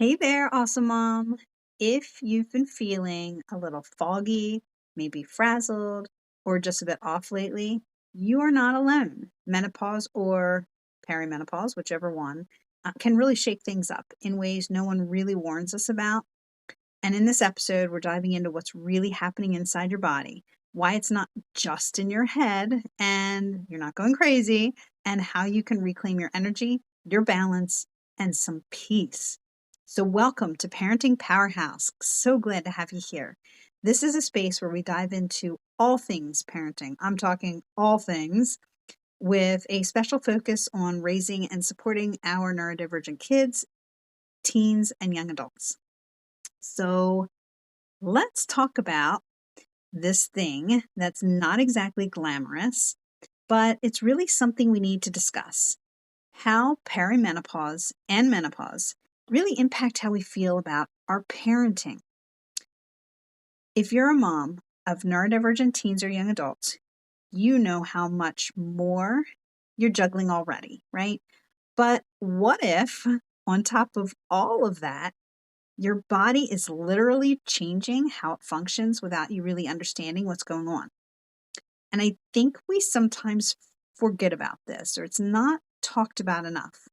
Hey there, awesome mom. If you've been feeling a little foggy, maybe frazzled, or just a bit off lately, you are not alone. Menopause or perimenopause, whichever one, can really shake things up in ways no one really warns us about. And in this episode, we're diving into what's really happening inside your body, why it's not just in your head and you're not going crazy, and how you can reclaim your energy, your balance, and some peace. So, welcome to Parenting Powerhouse. So glad to have you here. This is a space where we dive into all things parenting. I'm talking all things with a special focus on raising and supporting our neurodivergent kids, teens, and young adults. So, let's talk about this thing that's not exactly glamorous, but it's really something we need to discuss. How perimenopause and menopause really impact how we feel about our parenting. If you're a mom of neurodivergent teens or young adults, you know how much more you're juggling already, right? But what if, on top of all of that, your body is literally changing how it functions without you really understanding what's going on? And I think we sometimes forget about this, or it's not talked about enough.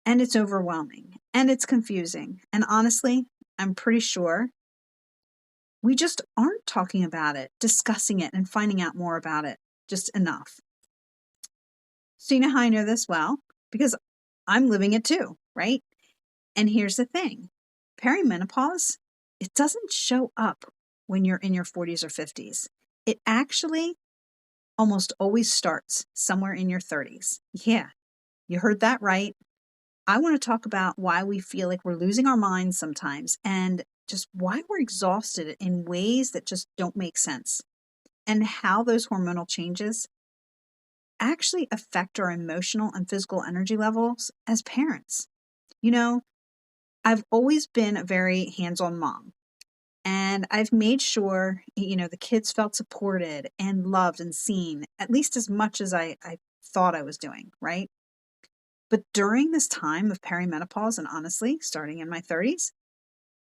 And it's overwhelming and it's confusing. And honestly, I'm pretty sure we just aren't talking about it, discussing it, and finding out more about it just enough. So, you know how I know this? Well, because I'm living it too, right? And here's the thing: perimenopause, it doesn't show up when you're in your 40s or 50s. It actually almost always starts somewhere in your 30s. Yeah, you heard that right. I want to talk about why we feel like we're losing our minds sometimes and just why we're exhausted in ways that just don't make sense, and how those hormonal changes actually affect our emotional and physical energy levels as parents. You know, I've always been a very hands-on mom. And I've made sure, the kids felt supported and loved and seen, at least as much as I thought I was doing, right? But during this time of perimenopause, and honestly, starting in my 30s,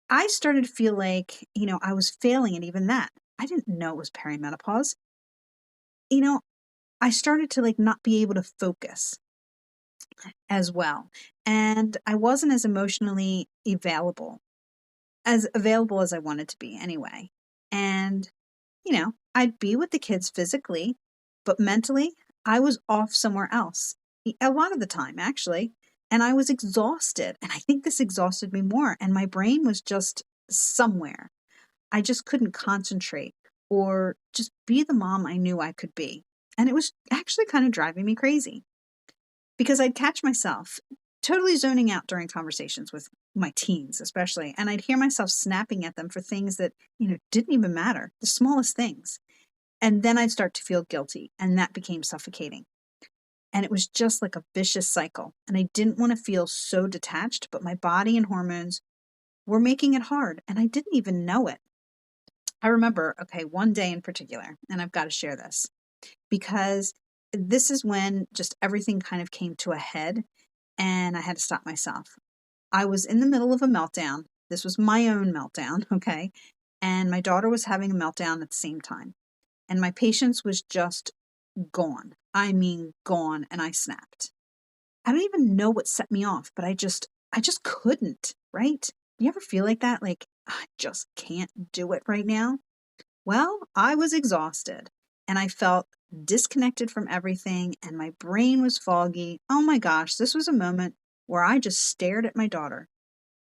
I started to feel like, I was failing at even that. I didn't know it was perimenopause. You know, I started to like not be able to focus as well. And I wasn't as emotionally available as I wanted to be anyway. And I'd be with the kids physically, but mentally, I was off somewhere else a lot of the time, actually. And I was exhausted. And I think this exhausted me more. And my brain was just somewhere. I just couldn't concentrate or just be the mom I knew I could be. And it was actually kind of driving me crazy because I'd catch myself totally zoning out during conversations with my teens, especially. And I'd hear myself snapping at them for things that, didn't even matter, the smallest things. And then I'd start to feel guilty, and that became suffocating. And it was just like a vicious cycle. And I didn't want to feel so detached, but my body and hormones were making it hard, and I didn't even know it. I remember, okay, one day in particular, and I've got to share this because this is when just everything kind of came to a head, and I had to stop myself. I was in the middle of a meltdown. This was my own meltdown, okay? And my daughter was having a meltdown at the same time. And my patience was just gone. I mean, gone. And I snapped. I don't even know what set me off, but I just couldn't, right? You ever feel like that? Like, I just can't do it right now? Well, I was exhausted and I felt disconnected from everything and my brain was foggy. Oh my gosh, this was a moment where I just stared at my daughter.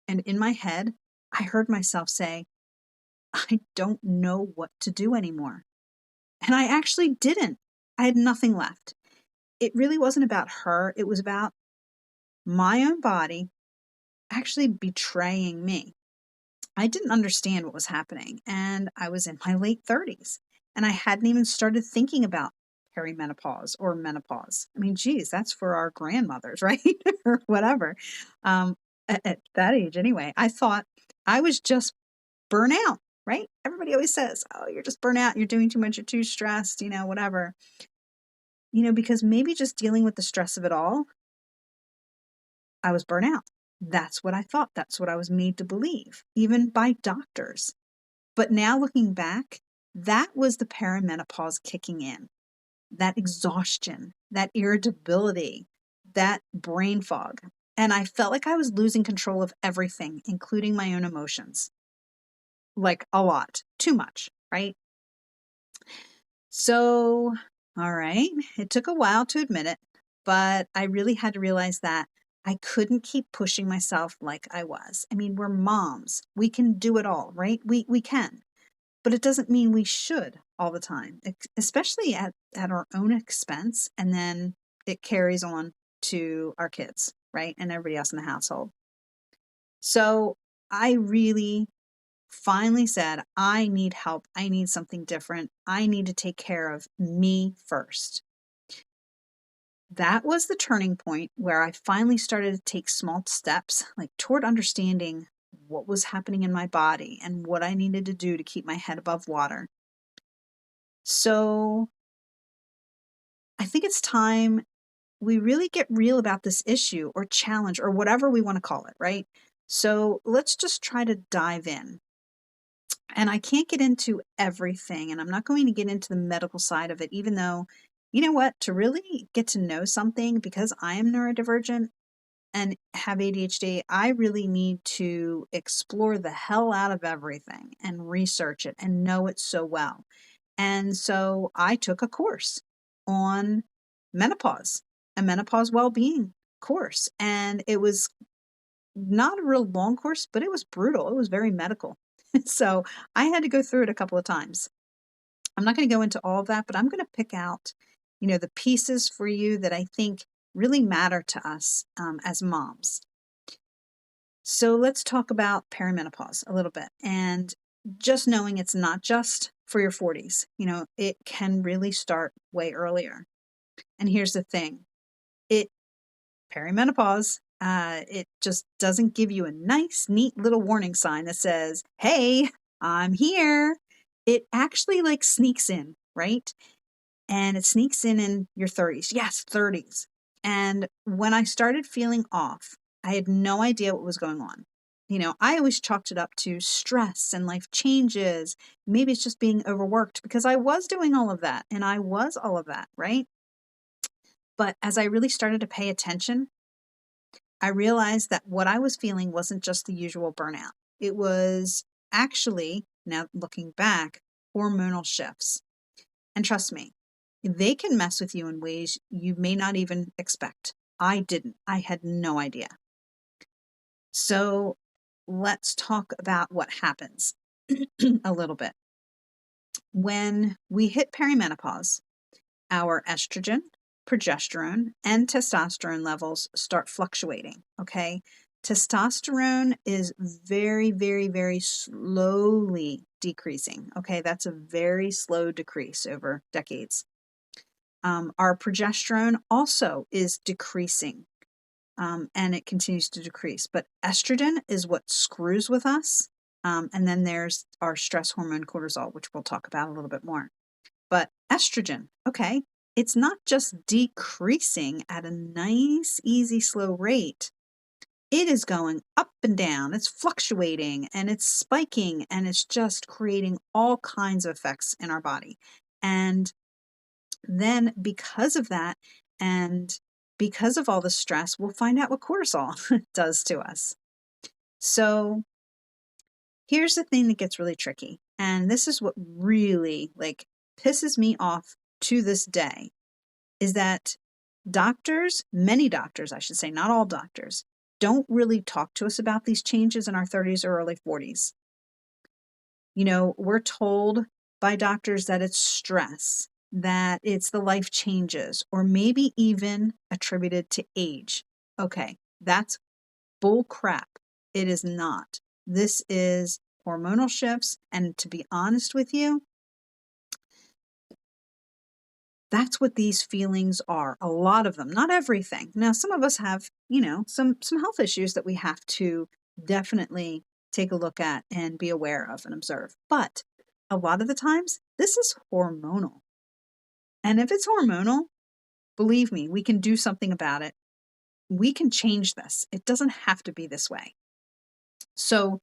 And in my head, I heard myself say, I don't know what to do anymore. And I actually didn't. I had nothing left. It really wasn't about her. It was about my own body actually betraying me. I didn't understand what was happening. And I was in my late 30s. And I hadn't even started thinking about perimenopause or menopause. I mean, geez, that's for our grandmothers, right? Or whatever. At that age, anyway, I thought I was just burnout, right? Everybody always says, oh, you're just burnout. You're doing too much. You're too stressed, whatever. Because maybe just dealing with the stress of it all, I was burnt out. That's what I thought. That's what I was made to believe, even by doctors. But now looking back, that was the perimenopause kicking in. That exhaustion, that irritability, that brain fog. And I felt like I was losing control of everything, including my own emotions. Like a lot, too much, right? So, all right, it took a while to admit it, but I really had to realize that I couldn't keep pushing myself like I was. I mean, we're moms. We can do it all, right? We can. But it doesn't mean we should all the time, especially at our own expense. And then it carries on to our kids, right? And everybody else in the household. So I really finally said, I need help. I need something different. I need to take care of me first. That was the turning point where I finally started to take small steps, like toward understanding what was happening in my body and what I needed to do to keep my head above water. So I think it's time we really get real about this issue or challenge or whatever we want to call it, right? So let's just try to dive in. And I can't get into everything, and I'm not going to get into the medical side of it, even though, you know what, to really get to know something, because I am neurodivergent and have ADHD, I really need to explore the hell out of everything and research it and know it so well. And so I took a course on menopause, a menopause well-being course. And it was not a real long course, but it was brutal. It was very medical. So I had to go through it a couple of times. I'm not going to go into all of that, but I'm going to pick out, the pieces for you that I think really matter to us as moms. So let's talk about perimenopause a little bit, and just knowing it's not just for your 40s. It can really start way earlier. And here's the thing. Perimenopause, it just doesn't give you a nice, neat little warning sign that says, hey, I'm here. It actually like sneaks in, right? And it sneaks in your 30s. Yes, 30s. And when I started feeling off, I had no idea what was going on. I always chalked it up to stress and life changes. Maybe it's just being overworked, because I was doing all of that and I was all of that, right? But as I really started to pay attention, I realized that what I was feeling wasn't just the usual burnout. It was actually, now looking back, hormonal shifts. And trust me, they can mess with you in ways you may not even expect. I didn't. I had no idea. So let's talk about what happens a little bit. When we hit perimenopause, our estrogen, progesterone, and testosterone levels start fluctuating. Okay. Testosterone is very, very, very slowly decreasing. Okay. That's a very slow decrease over decades. Our progesterone also is decreasing, and it continues to decrease. But estrogen is what screws with us. And then there's our stress hormone cortisol, which we'll talk about a little bit more. But estrogen, okay, it's not just decreasing at a nice, easy, slow rate. It is going up and down. It's fluctuating and it's spiking, and it's just creating all kinds of effects in our body. And then because of that, and because of all the stress, we'll find out what cortisol does to us. So here's the thing that gets really tricky. And this is what really pisses me off to this day, is that doctors, many doctors, I should say, not all doctors, don't really talk to us about these changes in our 30s or early 40s. We're told by doctors that it's stress, that it's the life changes, or maybe even attributed to age. Okay, that's bull crap. It is not. This is hormonal shifts. And to be honest with you, that's what these feelings are. A lot of them, not everything. Now, some of us have, some health issues that we have to definitely take a look at and be aware of and observe. But a lot of the times, this is hormonal. And if it's hormonal, believe me, we can do something about it. we can change this. It doesn't have to be this way. So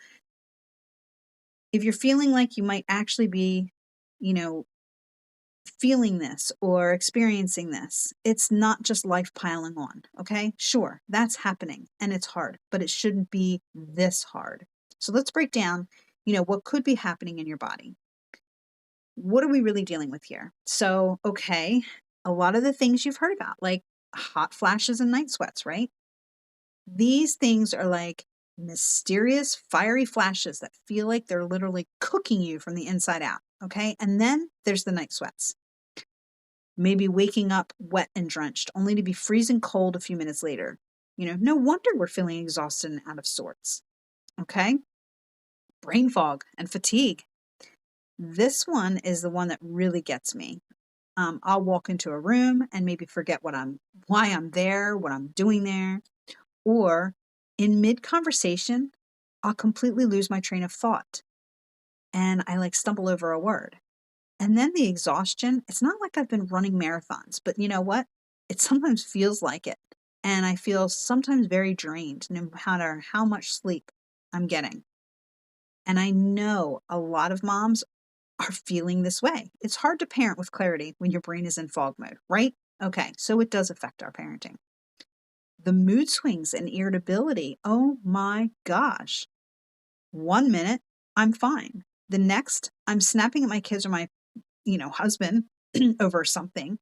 if you're feeling like you might actually be, you know, feeling this or experiencing this, it's not just life piling on. Okay. Sure. That's happening and it's hard, but it shouldn't be this hard. So let's break down, what could be happening in your body. What are we really dealing with here? So, okay, a lot of the things you've heard about, like hot flashes and night sweats, right? These things are like mysterious, fiery flashes that feel like they're literally cooking you from the inside out. Okay. And then there's the night sweats. Maybe waking up wet and drenched, only to be freezing cold a few minutes later. No wonder we're feeling exhausted and out of sorts. Okay. Brain fog and fatigue. This one is the one that really gets me. I'll walk into a room and maybe forget why I'm there, what I'm doing there. Or in mid-conversation, I'll completely lose my train of thought and I stumble over a word. And then the exhaustion, it's not like I've been running marathons, but you know what? It sometimes feels like it. And I feel sometimes very drained, no matter how much sleep I'm getting. And I know a lot of moms are feeling this way. It's hard to parent with clarity when your brain is in fog mode, right? Okay, so it does affect our parenting. The mood swings and irritability. Oh my gosh. 1 minute, I'm fine. The next, I'm snapping at my kids or my, husband over something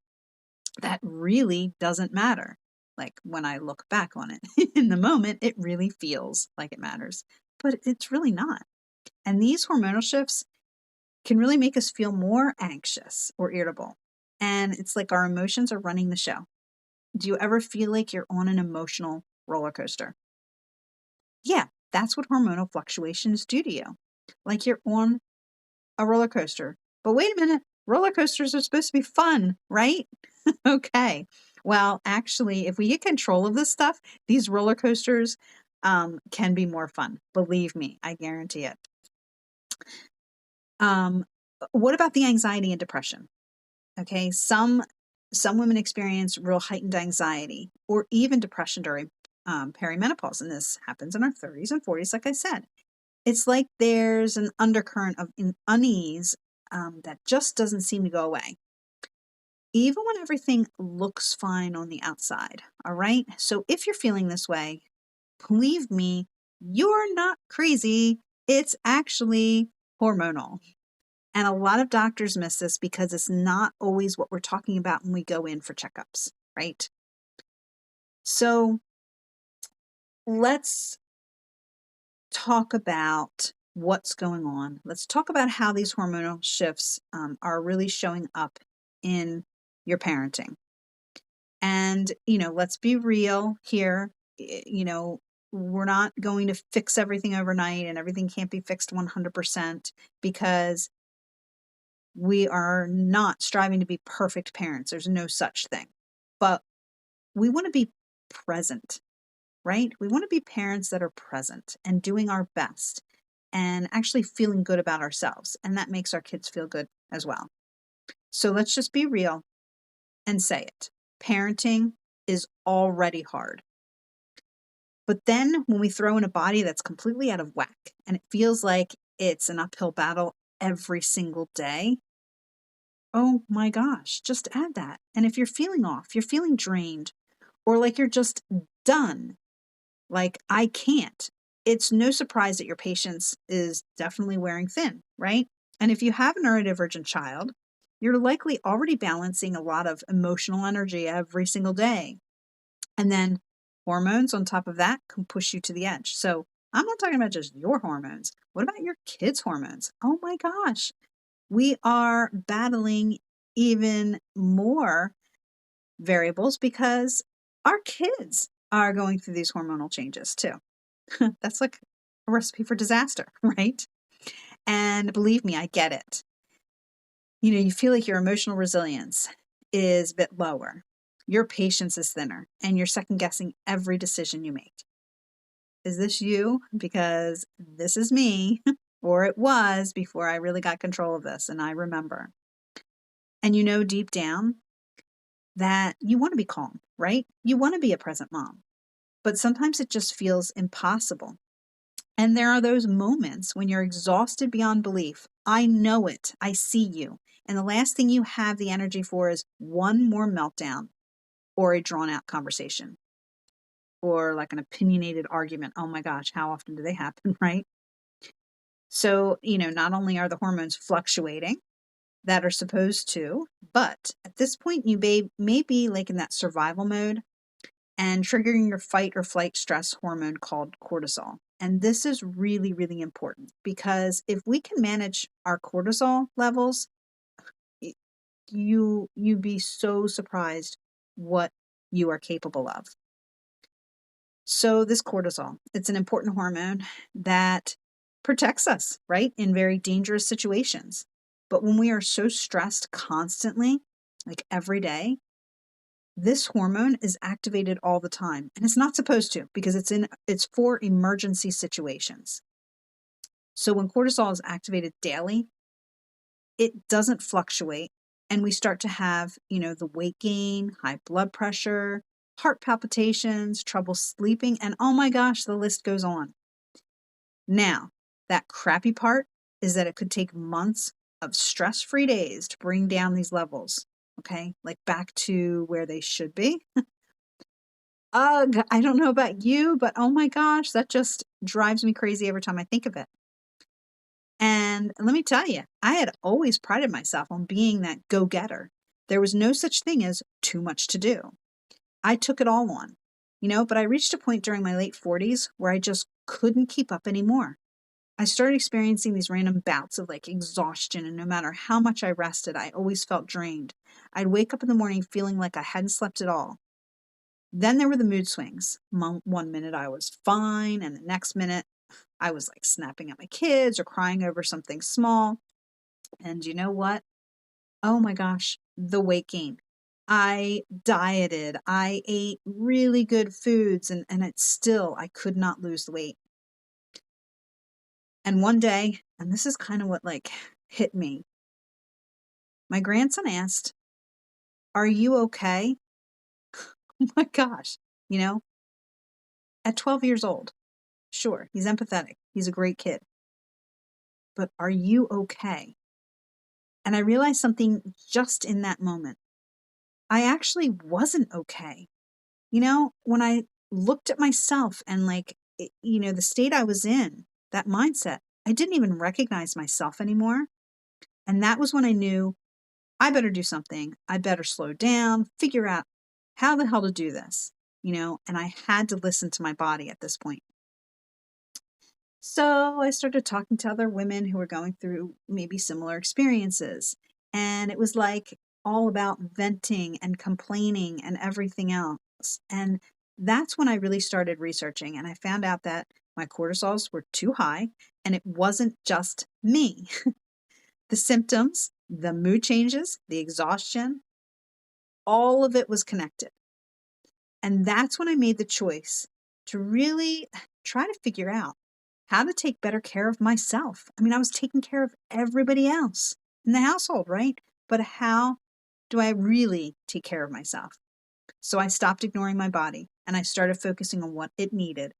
that really doesn't matter. Like when I look back on it in the moment, it really feels like it matters, but it's really not. And these hormonal shifts can really make us feel more anxious or irritable. And it's like our emotions are running the show. Do you ever feel like you're on an emotional roller coaster? Yeah, that's what hormonal fluctuations do to you. Like you're on a roller coaster. But wait a minute, roller coasters are supposed to be fun, right? Okay. Well, actually, if we get control of this stuff, these roller coasters can be more fun. Believe me, I guarantee it. What about the anxiety and depression? Okay, some women experience real heightened anxiety or even depression during perimenopause, and this happens in our 30s and 40s, like I said. It's like there's an undercurrent of unease that just doesn't seem to go away, even when everything looks fine on the outside. All right. So if you're feeling this way, believe me, you're not crazy. It's actually hormonal. And a lot of doctors miss this because it's not always what we're talking about when we go in for checkups, right? So let's talk about what's going on. Let's talk about how these hormonal shifts are really showing up in your parenting. And, let's be real here. We're not going to fix everything overnight and everything can't be fixed 100% because we are not striving to be perfect parents. There's no such thing. But we want to be present, right? We want to be parents that are present and doing our best and actually feeling good about ourselves. And that makes our kids feel good as well. So let's just be real and say it. Parenting is already hard. But then when we throw in a body that's completely out of whack and it feels like it's an uphill battle every single day, oh my gosh, just add that. And if you're feeling off, you're feeling drained, or like you're just done, like I can't, it's no surprise that your patience is definitely wearing thin, right? And if you have a neurodivergent child, you're likely already balancing a lot of emotional energy every single day. And then hormones on top of that can push you to the edge. So I'm not talking about just your hormones. What about your kids' hormones? Oh my gosh. We are battling even more variables because our kids are going through these hormonal changes too. That's like a recipe for disaster, right? And believe me, I get it. You feel like your emotional resilience is a bit lower. Your patience is thinner and you're second guessing every decision you make. Is this you? Because this is me, or it was before I really got control of this. And I remember. And deep down that you want to be calm, right? You want to be a present mom. but sometimes it just feels impossible. And there are those moments when you're exhausted beyond belief. I know it. I see you. And the last thing you have the energy for is one more meltdown or a drawn out conversation or like an opinionated argument. Oh my gosh, how often do they happen, right? So, not only are the hormones fluctuating that are supposed to, but at this point, you may be like in that survival mode and triggering your fight or flight stress hormone called cortisol. And this is really, really important because if we can manage our cortisol levels, you'd be so surprised what you are capable of. So this cortisol, it's an important hormone that protects us, right, in very dangerous situations. But when we are so stressed constantly, like every day, this hormone is activated all the time. And it's not supposed to because it's for emergency situations. So when cortisol is activated daily, it doesn't fluctuate. And we start to have, the weight gain, high blood pressure, heart palpitations, trouble sleeping, and oh my gosh, the list goes on. Now, that crappy part is that it could take months of stress-free days to bring down these levels, okay? Like back to where they should be. Ugh, I don't know about you, but oh my gosh, that just drives me crazy every time I think of it. And let me tell you, I had always prided myself on being that go-getter. There was no such thing as too much to do. I took it all on, but I reached a point during my late 40s where I just couldn't keep up anymore. I started experiencing these random bouts of like exhaustion, and no matter how much I rested, I always felt drained. I'd wake up in the morning feeling like I hadn't slept at all. Then there were the mood swings. One minute I was fine, and the next minute I was like snapping at my kids or crying over something small. And you know what? Oh my gosh, the weight gain. I dieted. I ate really good foods, and I could not lose the weight. And one day, and this is kind of what like hit me, my grandson asked, "Are you okay?" Oh my gosh, at 12 years old. Sure, he's empathetic. He's a great kid. But are you okay? And I realized something just in that moment. I actually wasn't okay. When I looked at myself and the state I was in, that mindset, I didn't even recognize myself anymore. And that was when I knew I better do something. I better slow down, figure out how the hell to do this, and I had to listen to my body at this point. So I started talking to other women who were going through maybe similar experiences. And it was like all about venting and complaining and everything else. And that's when I really started researching. And I found out that my cortisols were too high and it wasn't just me. The symptoms, the mood changes, the exhaustion, all of it was connected. And that's when I made the choice to really try to figure out how to take better care of myself. I mean, I was taking care of everybody else in the household, right? But how do I really take care of myself? So I stopped ignoring my body and I started focusing on what it needed.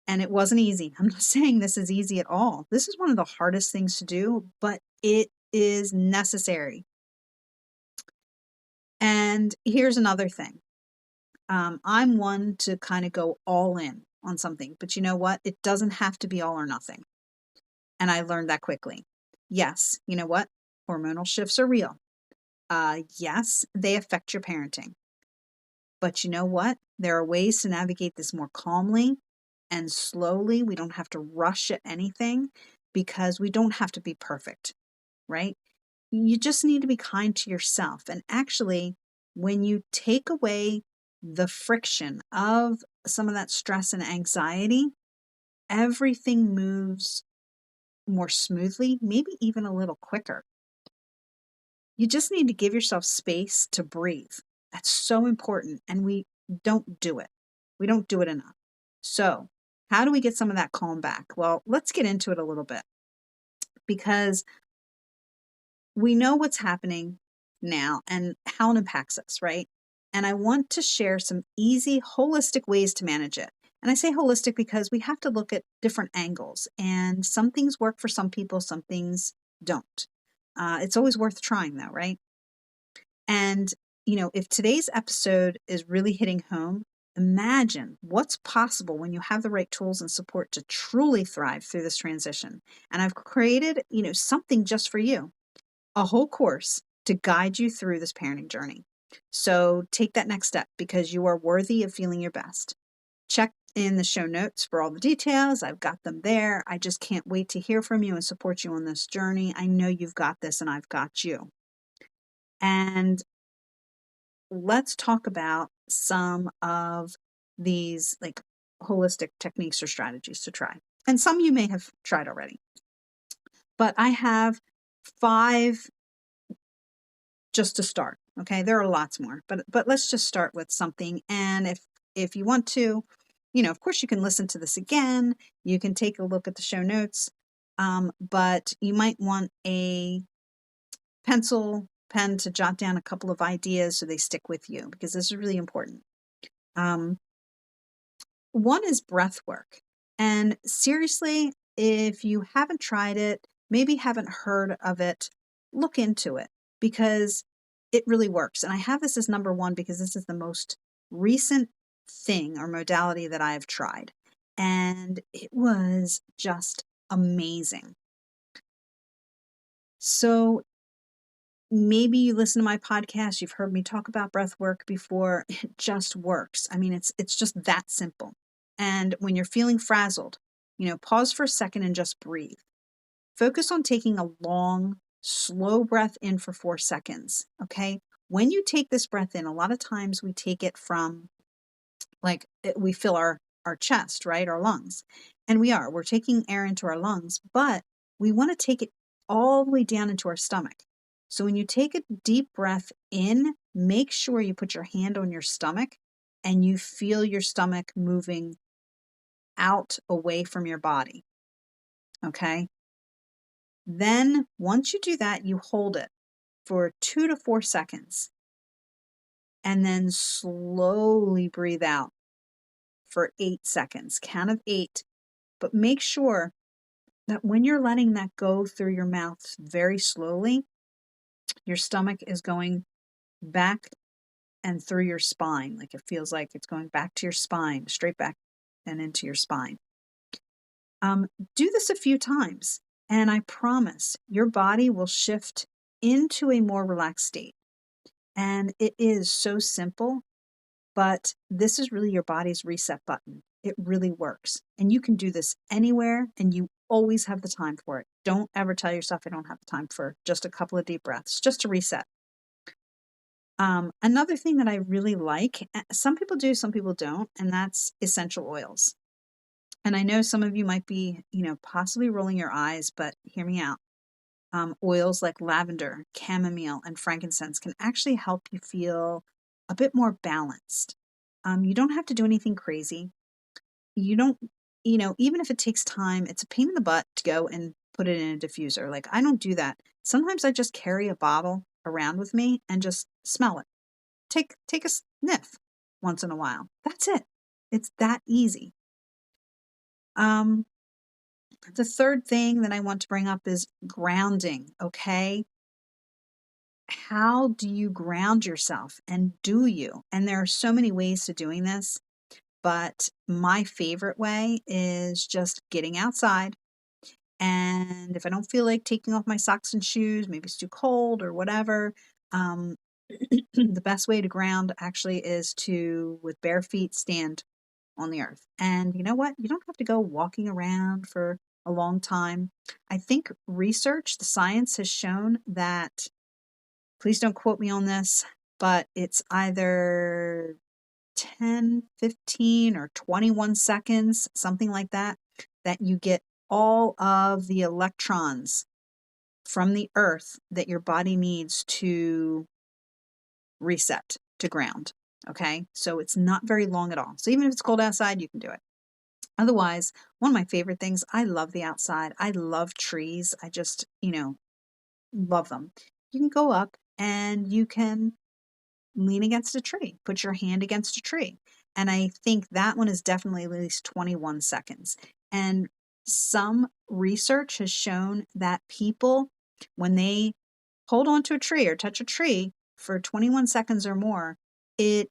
And it wasn't easy. I'm not saying this is easy at all. This is one of the hardest things to do, but it is necessary. And here's another thing. I'm one to kind of go all in on something, but you know what? It doesn't have to be all or nothing. And I learned that quickly. Yes, you know what? Hormonal shifts are real. Yes, they affect your parenting. But you know what? There are ways to navigate this more calmly and slowly. We don't have to rush at anything because we don't have to be perfect, right? You just need to be kind to yourself. And actually, when you take away the friction of some of that stress and anxiety, everything moves more smoothly, maybe even a little quicker. You just need to give yourself space to breathe. That's so important. And we don't do it. We don't do it enough. So, how do we get some of that calm back? Well, let's get into it a little bit because we know what's happening now and how it impacts us, right? And I want to share some easy, holistic ways to manage it. And I say holistic because we have to look at different angles, and some things work for some people, some things don't. It's always worth trying, though, right? And, if today's episode is really hitting home, imagine what's possible when you have the right tools and support to truly thrive through this transition. And I've created, something just for you, a whole course to guide you through this parenting journey. So take that next step because you are worthy of feeling your best. Check in the show notes for all the details. I've got them there. I just can't wait to hear from you and support you on this journey. I know you've got this and I've got you. And let's talk about some of these like holistic techniques or strategies to try. And some you may have tried already. But I have 5 just to start. Okay, there are lots more, but let's just start with something. And if you want to, of course, you can listen to this again. You can take a look at the show notes, but you might want a pencil, pen to jot down a couple of ideas so they stick with you because this is really important. One is breath work, and seriously, if you haven't tried it, maybe haven't heard of it, look into it because it really works. And I have this as number 1 because this is the most recent thing or modality that I've tried. And it was just amazing. So maybe you listen to my podcast, you've heard me talk about breath work before. It just works. I mean, it's just that simple. And when you're feeling frazzled, pause for a second and just breathe. Focus on taking a long, slow breath in for 4 seconds. Okay. When you take this breath in, a lot of times we take it from we fill our chest, right? Our lungs. And we're taking air into our lungs, but we want to take it all the way down into our stomach. So when you take a deep breath in, make sure you put your hand on your stomach and you feel your stomach moving out away from your body. Okay. Then once you do that, you hold it for 2 to 4 seconds and then slowly breathe out for 8 seconds. Count of 8. But make sure that when you're letting that go through your mouth very slowly, your stomach is going back and through your spine. Like it feels like it's going back to your spine, straight back and into your spine. Do this a few times, and I promise your body will shift into a more relaxed state. And it is so simple, but this is really your body's reset button. It really works. And you can do this anywhere, and you always have the time for it. Don't ever tell yourself I don't have the time for just a couple of deep breaths, just to reset. Another thing that I really like, some people do, some people don't, and that's essential oils. And I know some of you might be, possibly rolling your eyes, but hear me out. Oils like lavender, chamomile, and frankincense can actually help you feel a bit more balanced. You don't have to do anything crazy. You don't, even if it takes time, it's a pain in the butt to go and put it in a diffuser. Like I don't do that. Sometimes I just carry a bottle around with me and just smell it. Take a sniff once in a while. That's it. It's that easy. The third thing that I want to bring up is grounding. Okay. How do you ground yourself? And do you? And there are so many ways to doing this, but my favorite way is just getting outside. And if I don't feel like taking off my socks and shoes, maybe it's too cold or whatever, the best way to ground actually is to, with bare feet, stand on the earth. And you know what? You don't have to go walking around for a long time. I think research, the science has shown that, please don't quote me on this, but it's either 10, 15, or 21 seconds, something like that, that you get all of the electrons from the earth that your body needs to reset, to ground. Okay. So it's not very long at all. So even if it's cold outside, you can do it. Otherwise, one of my favorite things, I love the outside. I love trees. I just, love them. You can go up and you can lean against a tree, put your hand against a tree. And I think that one is definitely at least 21 seconds. And some research has shown that people, when they hold onto a tree or touch a tree for 21 seconds or more, it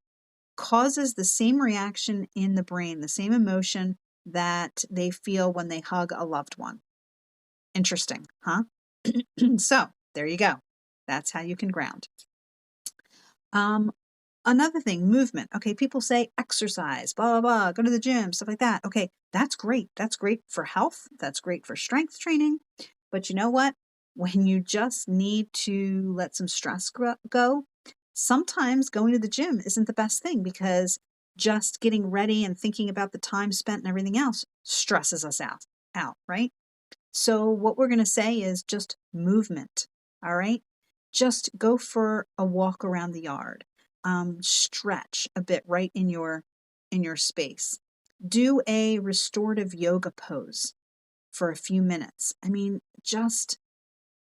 causes the same reaction in the brain, the same emotion that they feel when they hug a loved one. Interesting, huh? So there you go. That's how you can ground. Another thing, movement. Okay, people say exercise, blah, blah, blah, go to the gym, stuff like that. Okay, that's great. That's great for health. That's great for strength training. But you know what? When you just need to let some stress go, sometimes going to the gym isn't the best thing, because just getting ready and thinking about the time spent and everything else stresses us out, right? So what we're going to say is just movement. All right. Just go for a walk around the yard. Stretch a bit right in your space. Do a restorative yoga pose for a few minutes. I mean, just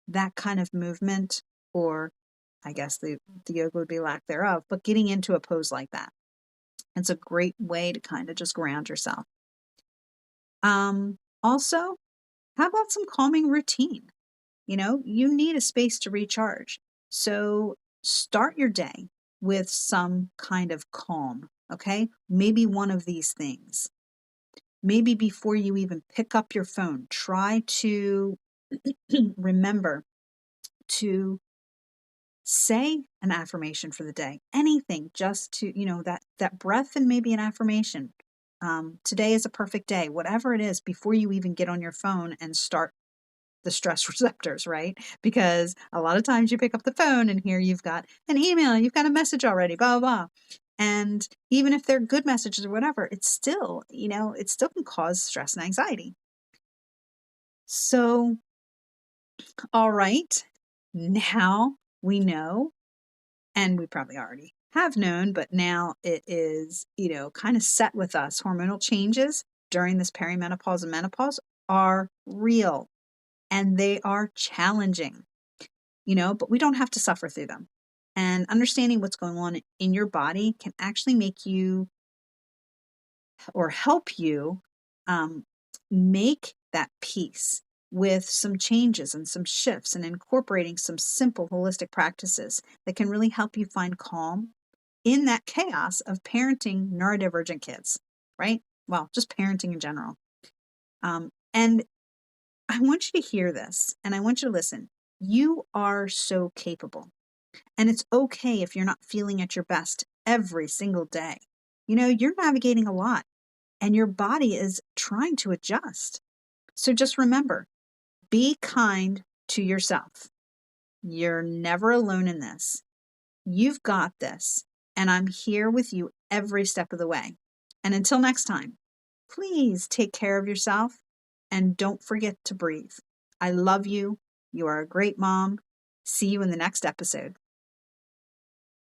that kind of movement, or I guess the yoga would be lack thereof, but getting into a pose like that. It's a great way to kind of just ground yourself. Also, how about some calming routine? You need a space to recharge. So start your day with some kind of calm, okay? Maybe one of these things. Maybe before you even pick up your phone, try to remember to say an affirmation for the day. Anything, just to, that breath, and maybe an affirmation. Today is a perfect day, whatever it is, before you even get on your phone and start the stress receptors, right? Because a lot of times you pick up the phone and here you've got an email, you've got a message already, blah, blah, blah. And even if they're good messages or whatever, it's still, it still can cause stress and anxiety. So, all right, now we know, and we probably already have known, but now it is, kind of set with us. Hormonal changes during this perimenopause and menopause are real. And they are challenging, but we don't have to suffer through them. And understanding what's going on in your body can actually make you, or help you, make that peace with some changes and some shifts, and incorporating some simple holistic practices that can really help you find calm in that chaos of parenting neurodivergent kids, right? Well, just parenting in general. And I want you to hear this, and I want you to listen. You are so capable, and it's okay if you're not feeling at your best every single day. You're navigating a lot, and your body is trying to adjust. So just remember, be kind to yourself. You're never alone in this. You've got this, and I'm here with you every step of the way. And until next time, please take care of yourself, and don't forget to breathe. I love you. You are a great mom. See you in the next episode.